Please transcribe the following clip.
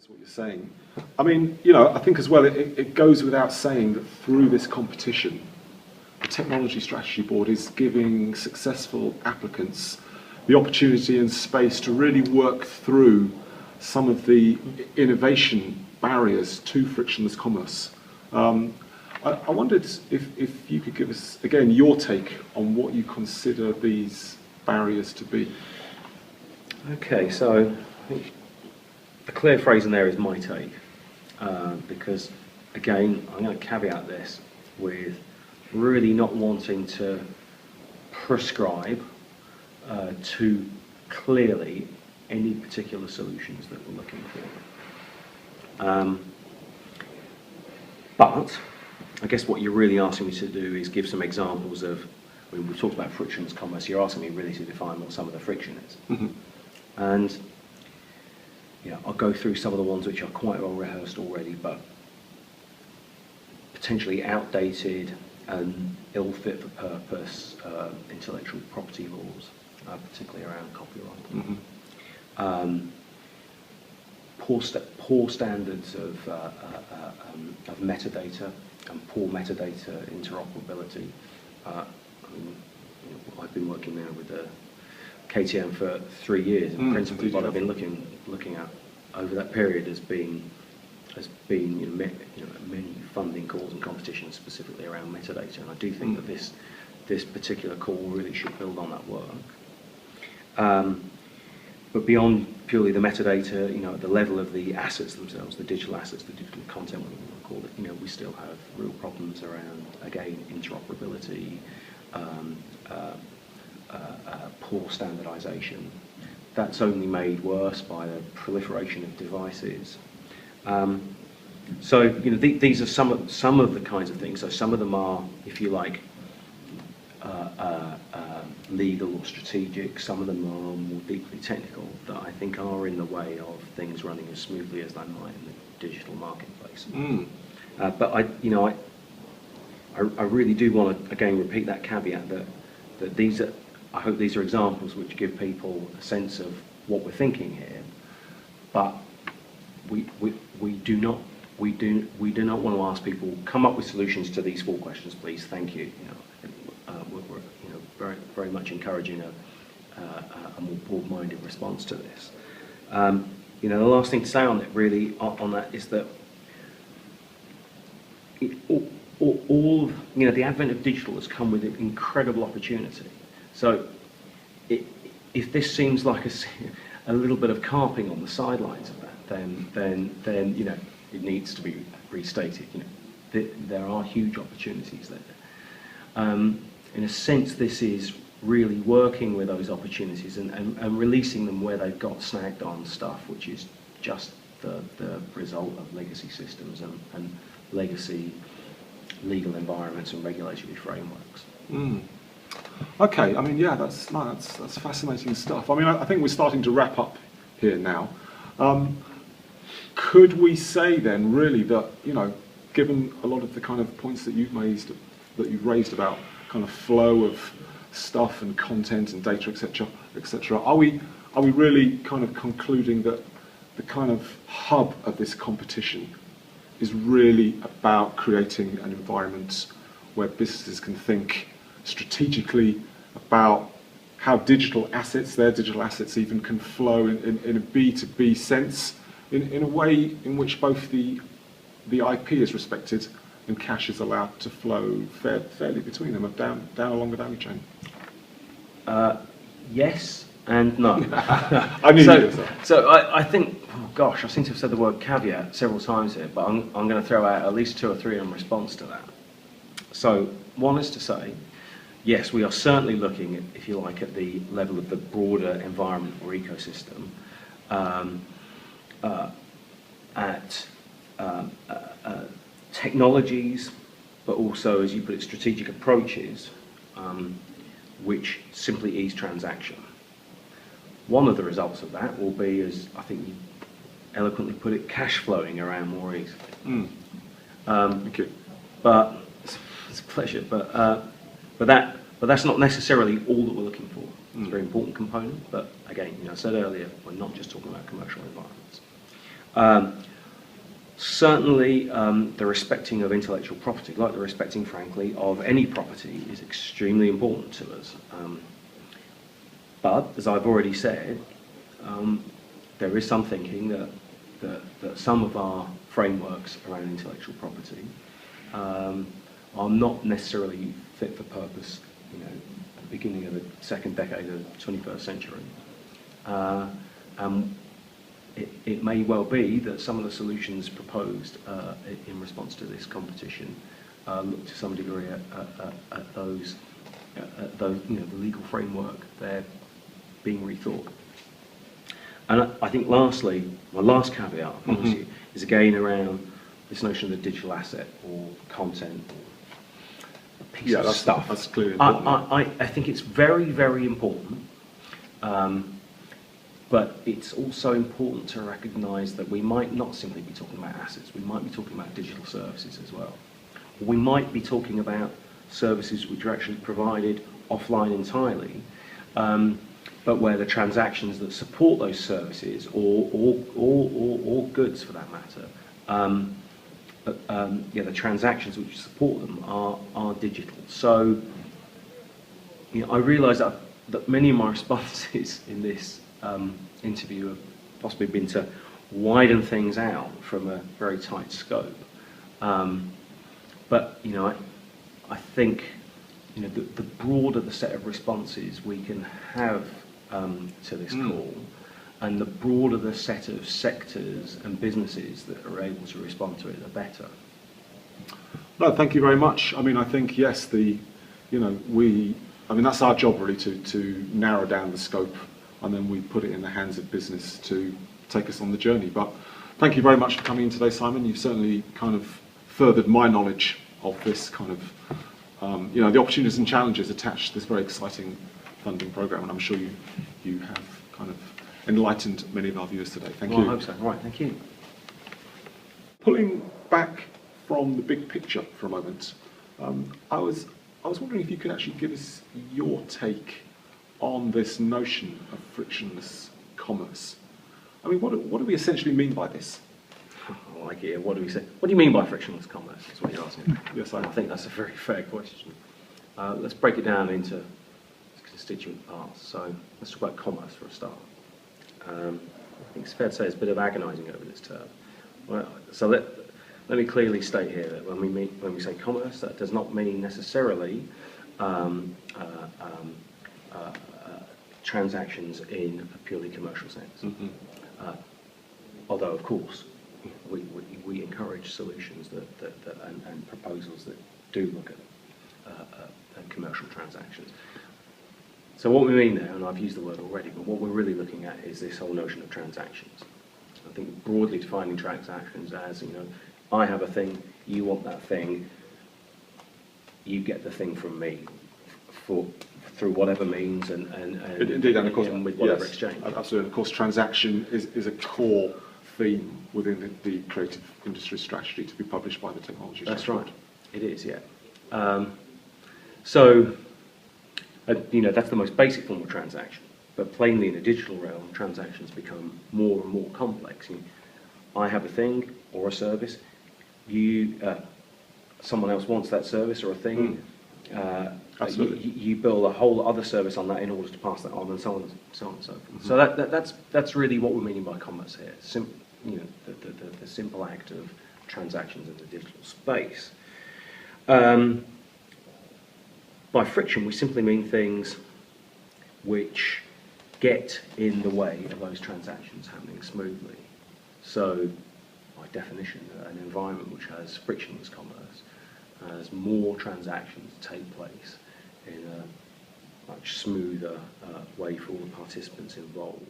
That's what you're saying. I mean, you know, I think as well, it goes without saying that through this competition, the Technology Strategy Board is giving successful applicants the opportunity and space to really work through some of the innovation barriers to frictionless commerce. I wondered if you could give us, again, your take on what you consider these barriers to be. Okay, so I think the clear phrase in there is my take, because again, I'm going to caveat this with really not wanting to prescribe too clearly any particular solutions that we're looking for. But I guess what you're really asking me to do is give some examples of, when we've talked about frictionless commerce, you're asking me really to define what some of the friction is. Mm-hmm. And I'll go through some of the ones which are quite well rehearsed already, but potentially outdated and ill fit for purpose intellectual property laws, particularly around copyright. Mm-hmm. Poor standards of metadata and poor metadata interoperability. I've been working now with the KTM for 3 years, and principally what I've been looking at over that period has been many funding calls and competitions specifically around metadata, and I do think that this particular call really should build on that work. But beyond purely the metadata, at the level of the assets themselves, the digital assets, the digital content, whatever you want to call it, we still have real problems around, again, interoperability, poor standardization. That's only made worse by the proliferation of devices. So these are some of the kinds of things. So some of them are, if you like, legal or strategic. Some of them are more deeply technical that I think are in the way of things running as smoothly as they might in the digital marketplace. But I really do want to again repeat that caveat that these are. I hope these are examples which give people a sense of what we're thinking here, but we do not want to ask people, come up with solutions to these 4 questions, please. Thank you. We're very much encouraging a more broad-minded response to this. The last thing to say on it really on that is that all the advent of digital has come with an incredible opportunity. So if this seems like a little bit of carping on the sidelines of that, then it needs to be restated. There are huge opportunities there. In a sense, this is really working with those opportunities and releasing them where they've got snagged on stuff, which is just the result of legacy systems and legacy legal environments and regulatory frameworks. Okay, I mean, yeah, that's fascinating stuff. I mean, I think we're starting to wrap up here now. Could we say then, really, that given a lot of the kind of points that you've raised about kind of flow of stuff and content and data, etc., are we really kind of concluding that the kind of hub of this competition is really about creating an environment where businesses can think strategically about how their digital assets even can flow in a B2B sense, in a way in which both the IP is respected and cash is allowed to flow fairly between them, down along the value chain? Yes and no. I knew so I think, I seem to have said the word caveat several times here, but I'm going to throw out at least 2 or 3 in response to that. So one is to say, yes, we are certainly looking at, if you like, at the level of the broader environment or ecosystem, at technologies, but also, as you put it, strategic approaches, which simply ease transaction. One of the results of that will be, as I think you eloquently put it, cash flowing around more easily. Thank you. But it's a pleasure. But that's not necessarily all that we're looking for. It's a very important component. But again, I said earlier, we're not just talking about commercial environments. Certainly, the respecting of intellectual property, like the respecting, frankly, of any property, is extremely important to us. But, as I've already said, there is some thinking that some of our frameworks around intellectual property are not necessarily fit for purpose, at the beginning of the second decade of the 21st century. It may well be that some of the solutions proposed in response to this competition look to some degree at those, the legal framework there being rethought. And I think lastly, my last caveat, obviously, is again around this notion of the digital asset or content, or a piece of stuff. That's clearly important. I think it's very, very important. But it's also important to recognise that we might not simply be talking about assets, we might be talking about digital services as well. We might be talking about services which are actually provided offline entirely, but where the transactions that support those services, or goods for that matter, the transactions which support them are digital. So, I realise that many of my responses in this interview have possibly been to widen things out from a very tight scope. But I think the broader the set of responses we can have to this call, and the broader the set of sectors and businesses that are able to respond to it, the better. No, thank you very much. I mean, I think yes, that's our job really to narrow down the scope, and then we put it in the hands of business to take us on the journey. But thank you very much for coming in today, Simon. You've certainly kind of furthered my knowledge of this kind of, the opportunities and challenges attached to this very exciting funding programme, and I'm sure you have kind of enlightened many of our viewers today. Thank you. I hope so. Right, thank you. Pulling back from the big picture for a moment, I was wondering if you could actually give us your take on this notion of frictionless commerce. I mean, what do we essentially mean by this? I like it. What do we say? What do you mean by frictionless commerce? Is what you're asking. Yes, I think that's a very fair question. Let's break it down into its constituent parts. So let's talk about commerce for a start. I think it's fair to say it's a bit of agonising over this term. Well, so let me clearly state here that when we say commerce, that does not mean necessarily transactions in a purely commercial sense. Although, of course, we encourage solutions and proposals that do look at commercial transactions. So what we mean there, and I've used the word already, but what we're really looking at is this whole notion of transactions. I think broadly defining transactions as, I have a thing, you want that thing, you get the thing from me through whatever means and indeed, and of course, with whatever yes, exchange. Absolutely. Of course, transaction is a core theme within the creative industry strategy to be published by the technology. That's sector. right. It is, yeah. So, that's the most basic form of transaction. But plainly, in the digital realm, transactions become more and more complex. I have a thing or a service. Someone else wants that service or a thing. Absolutely. You build a whole other service on that in order to pass that on, and so on and so forth. So that's really what we're meaning by commerce here. The simple act of transactions in the digital space. By friction, we simply mean things which get in the way of those transactions happening smoothly. So, by definition, an environment which has frictionless commerce has more transactions take place in a much smoother way for all the participants involved.